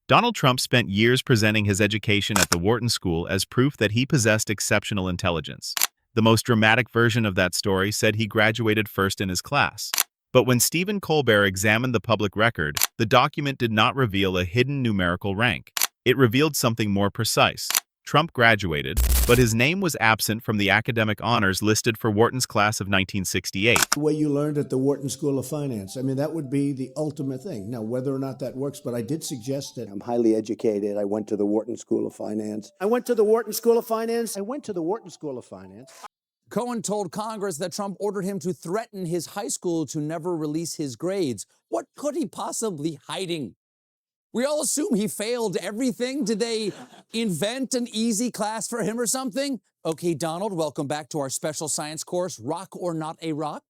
Donald Trump spent years presenting his education at the Wharton School as proof that he possessed exceptional intelligence. The most dramatic version of that story said he graduated first in his class. But when Stephen Colbert examined the public record, the document did not reveal a hidden numerical rank. It revealed something more precise. Trump graduated, but his name was absent from the academic honors listed for Wharton's class of 1968. What you learned at the Wharton School of Finance. I mean, that would be the ultimate thing. Now, whether or not that works, but I did suggest that I'm highly educated. I went to the Wharton School of Finance. I went to the Wharton School of Finance. Cohen told Congress that Trump ordered him to threaten his high school to never release his grades. What could he possibly be hiding? We all assume he failed everything. Did they invent an easy class for him or something? Okay, Donald, welcome back to our special science course, Rock or Not a Rock.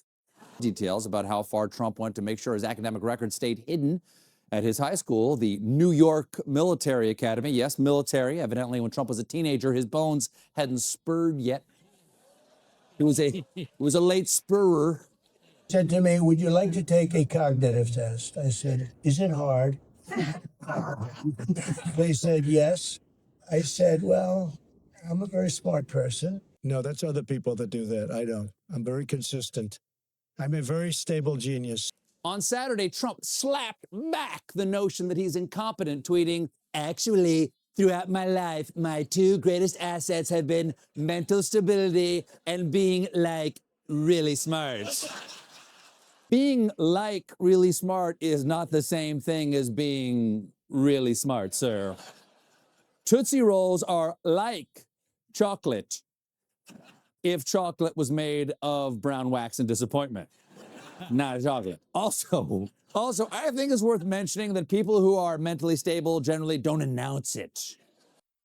Details about how far Trump went to make sure his academic record stayed hidden at his high school, the New York Military Academy. Yes, military. Evidently, when Trump was a teenager, his bones hadn't spurred yet. He was a late spurrer. Said to me, would you like to take a cognitive test? I said, is it hard? They said, yes. I said, well, I'm a very smart person. No, that's other people that do that. I don't. I'm very consistent. I'm a very stable genius. On Saturday, Trump slapped back the notion that he's incompetent, tweeting, actually, throughout my life, my two greatest assets have been mental stability and being, like, really smart. Being, like, really smart is not the same thing as being really smart, sir. Tootsie Rolls are like chocolate if chocolate was made of brown wax and disappointment, not chocolate. Also, I think it's worth mentioning that people who are mentally stable generally don't announce it.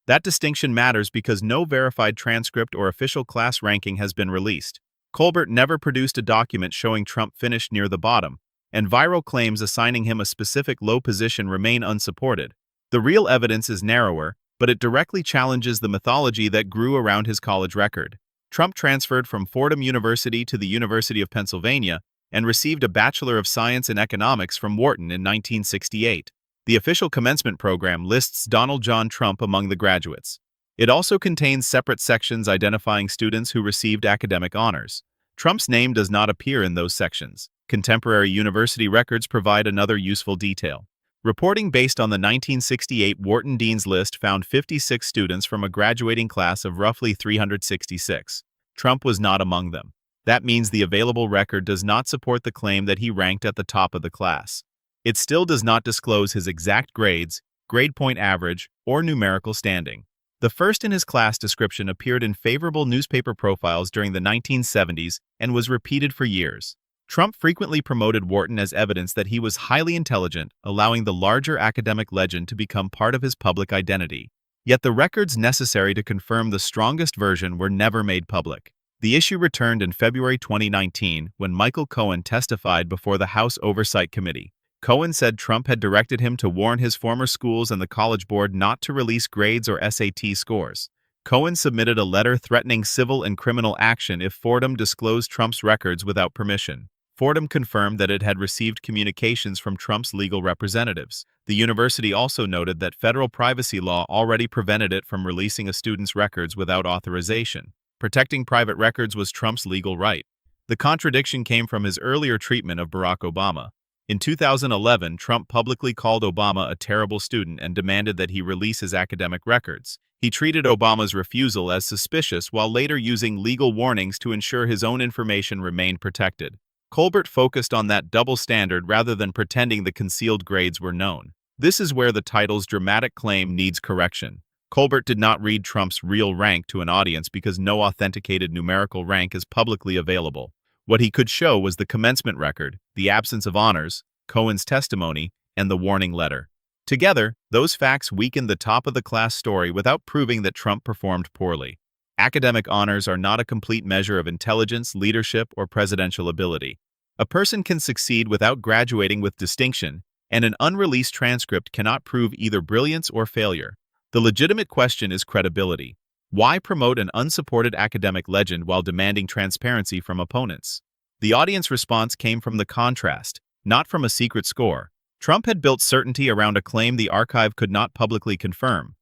That distinction matters because no verified transcript or official class ranking has been released. Colbert never produced a document showing Trump finished near the bottom, and viral claims assigning him a specific low position remain unsupported. The real evidence is narrower, but it directly challenges the mythology that grew around his college record. Trump transferred from Fordham University to the University of Pennsylvania and received a Bachelor of Science in Economics from Wharton in 1968. The official commencement program lists Donald John Trump among the graduates. It also contains separate sections identifying students who received academic honors. Trump's name does not appear in those sections. Contemporary university records provide another useful detail. Reporting based on the 1968 Wharton Dean's List found 56 students from a graduating class of roughly 366. Trump was not among them. That means the available record does not support the claim that he ranked at the top of the class. It still does not disclose his exact grades, grade point average, or numerical standing. The first in his class description appeared in favorable newspaper profiles during the 1970s and was repeated for years. Trump frequently promoted Wharton as evidence that he was highly intelligent, allowing the larger academic legend to become part of his public identity. Yet the records necessary to confirm the strongest version were never made public. The issue returned in February 2019 when Michael Cohen testified before the House Oversight Committee. Cohen said Trump had directed him to warn his former schools and the College Board not to release grades or SAT scores. Cohen submitted a letter threatening civil and criminal action if Fordham disclosed Trump's records without permission. Fordham confirmed that it had received communications from Trump's legal representatives. The university also noted that federal privacy law already prevented it from releasing a student's records without authorization. Protecting private records was Trump's legal right. The contradiction came from his earlier treatment of Barack Obama. In 2011, Trump publicly called Obama a terrible student and demanded that he release his academic records. He treated Obama's refusal as suspicious while later using legal warnings to ensure his own information remained protected. Colbert focused on that double standard rather than pretending the concealed grades were known. This is where the title's dramatic claim needs correction. Colbert did not read Trump's real rank to an audience because no authenticated numerical rank is publicly available. What he could show was the commencement record, the absence of honors, Cohen's testimony, and the warning letter. Together, those facts weakened the top-of-the-class story without proving that Trump performed poorly. Academic honors are not a complete measure of intelligence, leadership, or presidential ability. A person can succeed without graduating with distinction, and an unreleased transcript cannot prove either brilliance or failure. The legitimate question is credibility. Why promote an unsupported academic legend while demanding transparency from opponents? The audience response came from the contrast, not from a secret score. Trump had built certainty around a claim the archive could not publicly confirm.